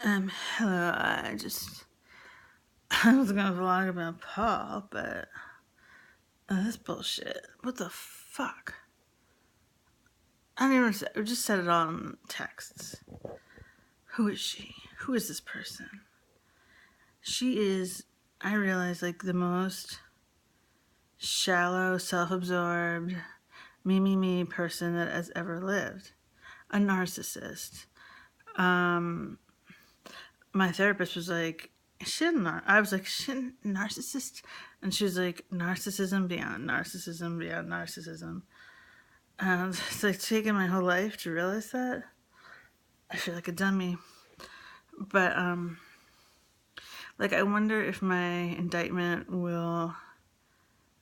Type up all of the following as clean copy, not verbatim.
Hello, I was gonna vlog about Paul, but this bullshit. What the fuck? I don't even say, I just said it on texts. Who is she? Who is this person? She is, I realize, like the most shallow, self-absorbed, me person that has ever lived. A narcissist. My therapist was like, I was like, shit, narcissist? And she was like, narcissism beyond narcissism beyond narcissism. And it's like taking my whole life to realize that. I feel like a dummy. But, like, I wonder if my indictment will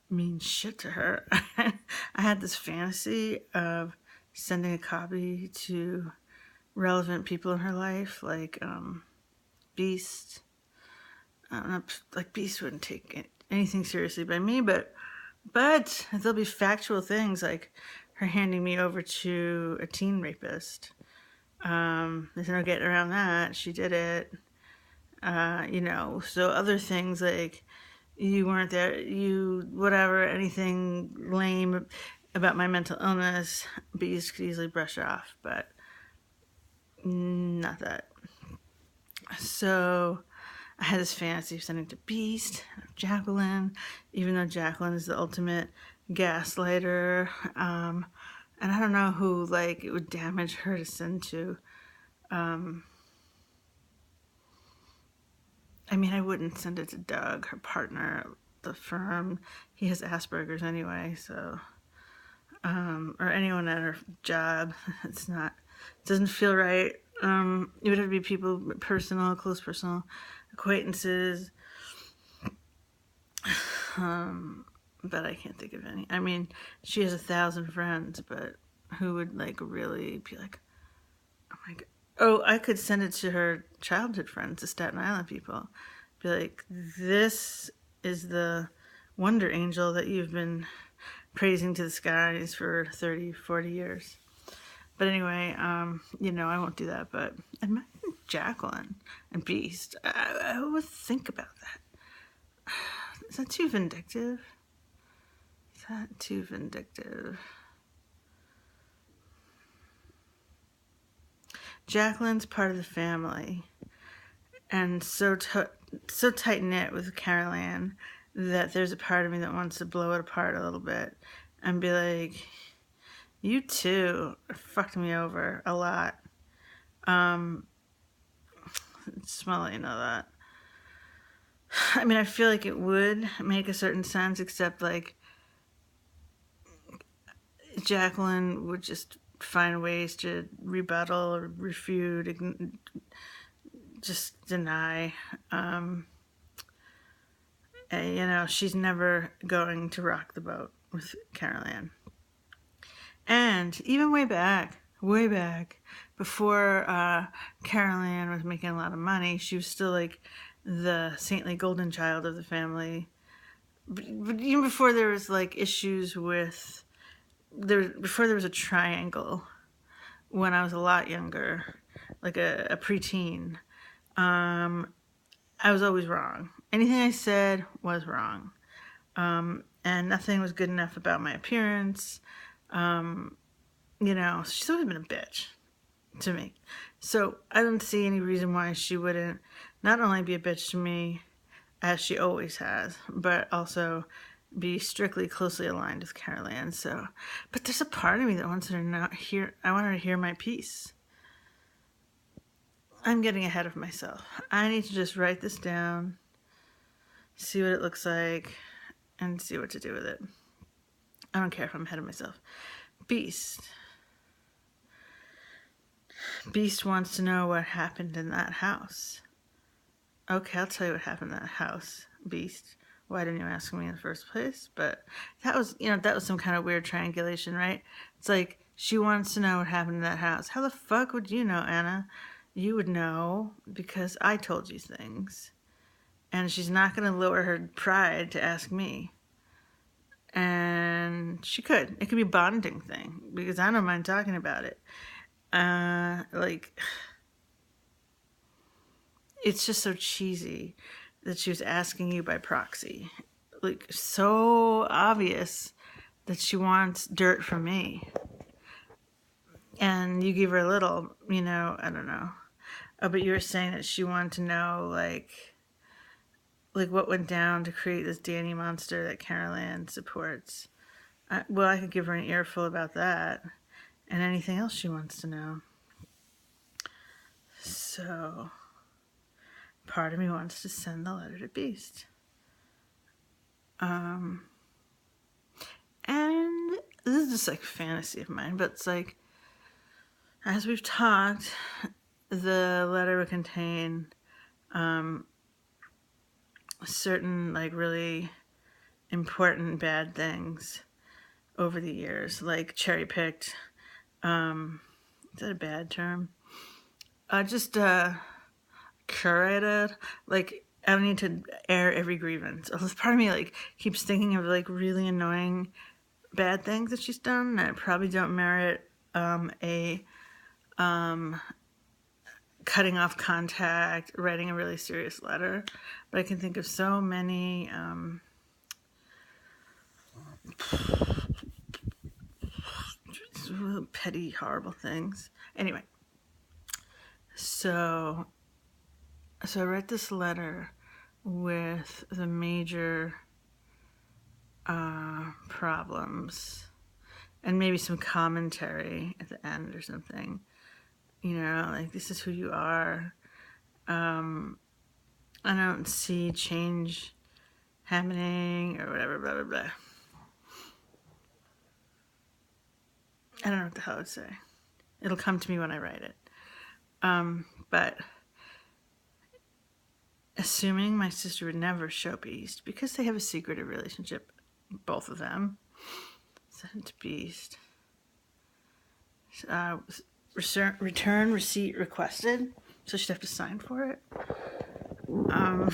mean shit to her. I had this fantasy of sending a copy to relevant people in her life, like, Beast. Like Beast wouldn't take anything seriously by me, but there'll be factual things like her handing me over to a teen rapist. There's no getting around that. She did it. So other things like you weren't there, anything lame about my mental illness, Beast could easily brush off, but not that. So I had this fantasy of sending to Beast, Jacqueline, even though Jacqueline is the ultimate gaslighter. And I don't know who, like, it would damage her to send to. I wouldn't send it to Doug, her partner, the firm. He has Asperger's anyway, so. Or anyone at her job. It doesn't feel right. It would have to be people, close personal acquaintances. But I can't think of any. She has 1,000 friends, but who would like really be like, oh my god. Oh, I could send it to her childhood friends, the Staten Island people. Be like, this is the wonder angel that you've been praising to the skies for 30, 40 years. But anyway, I won't do that. But imagine Jacqueline and Beast. I would think about that. Is that too vindictive? Jacqueline's part of the family, and so tight knit with Carol Ann that there's a part of me that wants to blow it apart a little bit and be like, you too fucked me over a lot. Just want to let you know that. I feel like it would make a certain sense, except like Jacqueline would just find ways to rebuttal or refute, just deny. And, she's never going to rock the boat with Carol Ann. And even way back, before Carol Ann was making a lot of money, she was still like the saintly golden child of the family. But even before there was like issues with, before there was a triangle, when I was a lot younger, like a preteen, I was always wrong. Anything I said was wrong. And nothing was good enough about my appearance. She's always been a bitch to me. So I don't see any reason why she wouldn't not only be a bitch to me, as she always has, but also be strictly closely aligned with Carol Ann. So, but there's a part of me that wants her to not hear. I want her to hear my piece. I'm getting ahead of myself. I need to just write this down, see what it looks like, and see what to do with it. I don't care if I'm ahead of myself. Beast wants to know what happened in that house. Okay, I'll tell you what happened in that house, Beast. Why didn't you ask me in the first place? But that was some kind of weird triangulation, right? It's like, she wants to know what happened in that house. How the fuck would you know, Anna? You would know because I told you things. And she's not going to lower her pride to ask me. And she could. It could be a bonding thing because I don't mind talking about it. it's just so cheesy that she was asking you by proxy. Like, so obvious that she wants dirt from me. And you give her a little, I don't know. Oh, but you were saying that she wanted to know, like what went down to create this Danny monster that Carol Ann supports. Well, I could give her an earful about that and anything else she wants to know. So, part of me wants to send the letter to Beast. And this is just like fantasy of mine, but it's like, as we've talked, the letter would contain certain like really important bad things over the years, like cherry picked. Is that a bad term? Just curated. Like, I don't need to air every grievance. Part of me like keeps thinking of like really annoying bad things that she's done that probably don't merit a cutting off contact, writing a really serious letter. But I can think of so many petty, horrible things. Anyway, so I wrote this letter with the major problems and maybe some commentary at the end or something. Like, this is who you are. I don't see change happening or whatever, blah, blah, blah. I don't know what the hell I would say. It'll come to me when I write it. But assuming my sister would never show Beast, because they have a secretive relationship, both of them, send to Beast. Return receipt requested, so she'd have to sign for it. I'm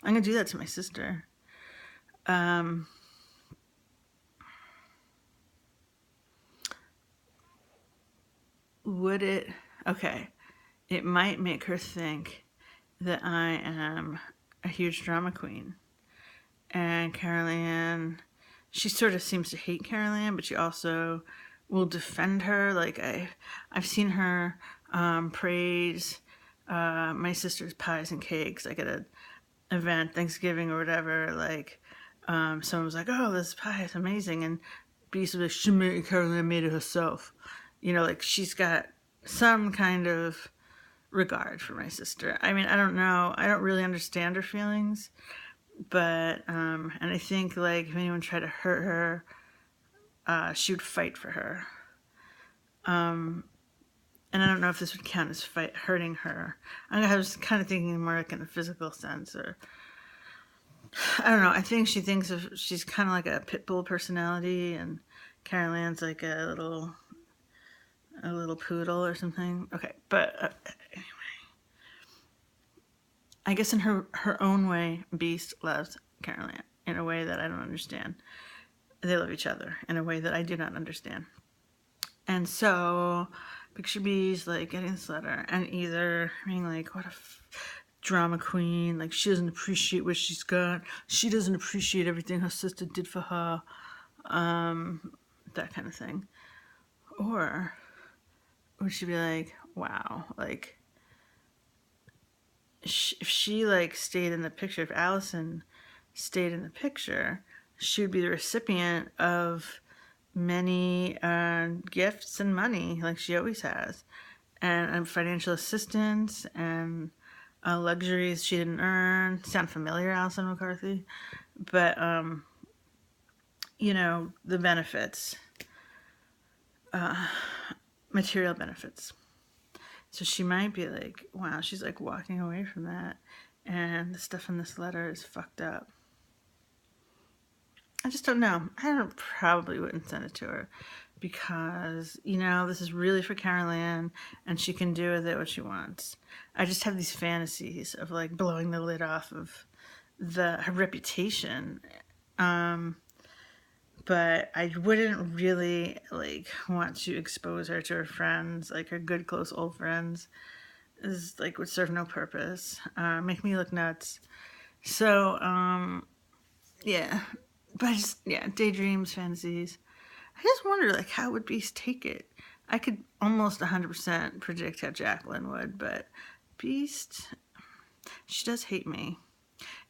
gonna do that to my sister. Would it? Okay, it might make her think that I am a huge drama queen. And Carol Ann, she sort of seems to hate Carol Ann, but she also will defend her. Like, I've seen her praise my sister's pies and cakes, like at an event, Thanksgiving or whatever. Like, someone was like, "Oh, this pie is amazing," and Beast was like, Carol Ann made it herself." Like, she's got some kind of regard for my sister. I mean, I don't know. I don't really understand her feelings, but and I think, like, if anyone tried to hurt her, she would fight for her. And I don't know if this would count as hurting her. I was kind of thinking more like in a physical sense, or I don't know. I think she thinks she's kind of like a pit bull personality, and Carol Ann's like a little poodle or something. Okay, but anyway, I guess in her own way, Beast loves Carol Ann in a way that I don't understand. They love each other in a way that I do not understand. And so, picture Beast like getting this letter and either being like, "What a drama queen! Like, she doesn't appreciate what she's got. She doesn't appreciate everything her sister did for her." That kind of thing. Or would she be like, "Wow, like, if she like stayed in the picture, if Allison stayed in the picture, she would be the recipient of many gifts and money, like she always has, and financial assistance and luxuries she didn't earn." Sound familiar, Allison McCarthy? But the benefits, material benefits. So she might be like, "Wow," she's like walking away from that, and the stuff in this letter is fucked up. I just don't know. Probably wouldn't send it to her because, this is really for Carol Ann and she can do with it what she wants. I just have these fantasies of like blowing the lid off of her reputation. But I wouldn't really like want to expose her to her friends, like her good close old friends, is like would serve no purpose, make me look nuts. So yeah, but I just daydreams, fantasies. I just wonder like how would Beast take it? I could almost 100% predict how Jacqueline would, but Beast, she does hate me.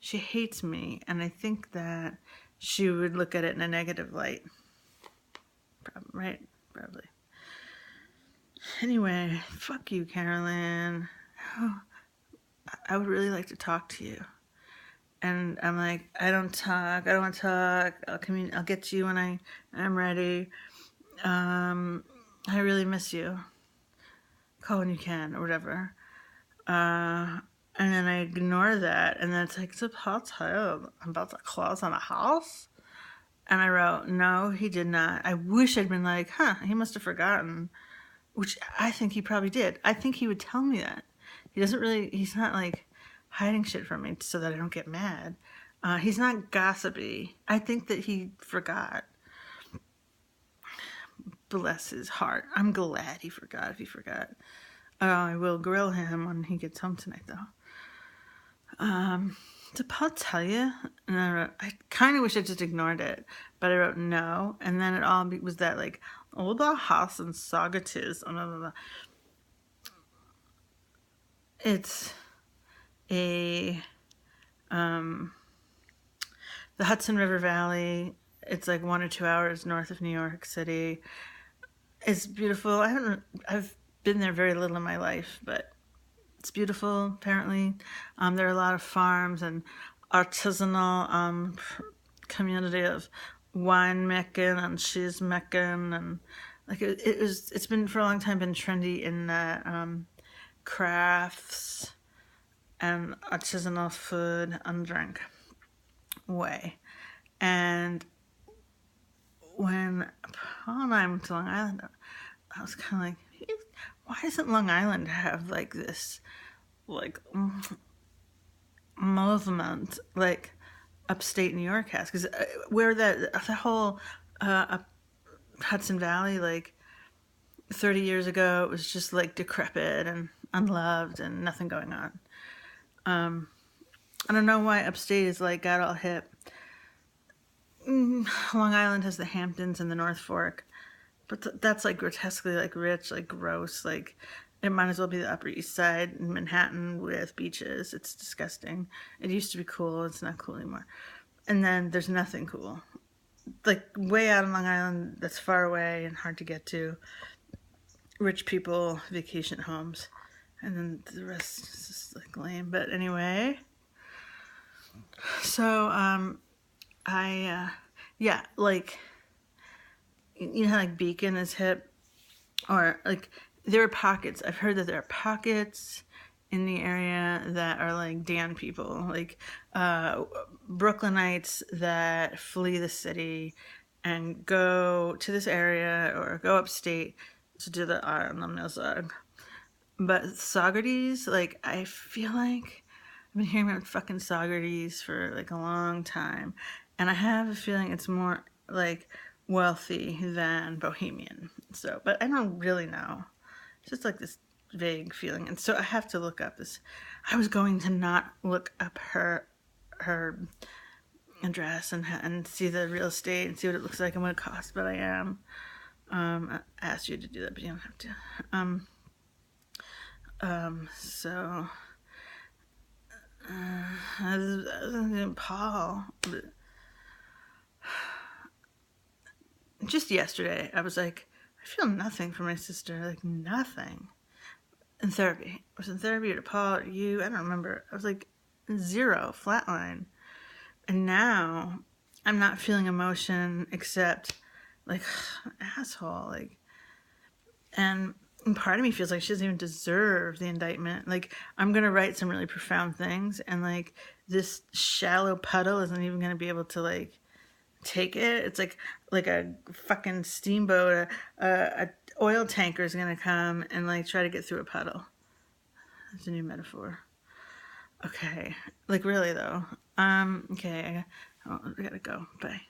She hates me, and I think that she would look at it in a negative light. Right? Probably. Anyway, fuck you, Carolyn. Oh, I would really like to talk to you. And I'm like, I don't want to talk. I'll get to you when I'm ready. I really miss you. Call when you can, or whatever. And then I ignore that, and then it's like, it's about to close on a house? And I wrote, no, he did not. I wish I'd been like, he must have forgotten, which I think he probably did. I think he would tell me that. He's not like hiding shit from me so that I don't get mad. He's not gossipy. I think that he forgot. Bless his heart. I'm glad he forgot if he forgot. I will grill him when he gets home tonight, though. Did Paul tell you? And I wrote, I kind of wish I just ignored it, but I wrote no. And then it all was that, like, the house and Saugatis. It's the Hudson River Valley. It's like 1 or 2 hours north of New York City. It's beautiful. I've been there very little in my life, but it's beautiful, apparently. There are a lot of farms and artisanal community of wine making and cheese making, and like it's been for a long time been trendy in the crafts and artisanal food and drink way. And when Paul and I went to Long Island, I was kind of like, why doesn't Long Island have like this, like, movement like upstate New York has? Because where the whole Hudson Valley, like 30 years ago, it was just like decrepit and unloved and nothing going on. I don't know why upstate is like got all hip. Long Island has the Hamptons and the North Fork, but that's like grotesquely like rich, like gross, like it might as well be the Upper East Side in Manhattan with beaches. It's disgusting. It used to be cool. It's not cool anymore. And then there's nothing cool. Like way out on Long Island, that's far away and hard to get to. Rich people, vacation homes. And then the rest is just like lame. But anyway, so like, you know how like Beacon is hip, or like there are pockets. I've heard that there are pockets in the area that are like Dan people, like Brooklynites that flee the city and go to this area or go upstate to do the art on the Milzog. But Saugerties, like, I feel like I've been hearing about fucking Saugerties for like a long time, and I have a feeling it's more like wealthy than bohemian. So, but I don't really know. It's just like this vague feeling, and so I have to look up this. I was going to not look up her address and see the real estate and see what it looks like and what it costs, but I am. I asked you to do that, but you don't have to. So Paul, just yesterday, I was like, I feel nothing for my sister, like nothing. In therapy. I was in therapy or Paul or you, I don't remember. I was like 0, flatline. And now I'm not feeling emotion except like asshole, like, and part of me feels like she doesn't even deserve the indictment. Like, I'm gonna write some really profound things, and like this shallow puddle isn't even gonna be able to like take it. It's like a fucking steamboat, a oil tanker is gonna come and like try to get through a puddle. That's a new metaphor. Okay, like really though. Okay, I gotta go. Bye.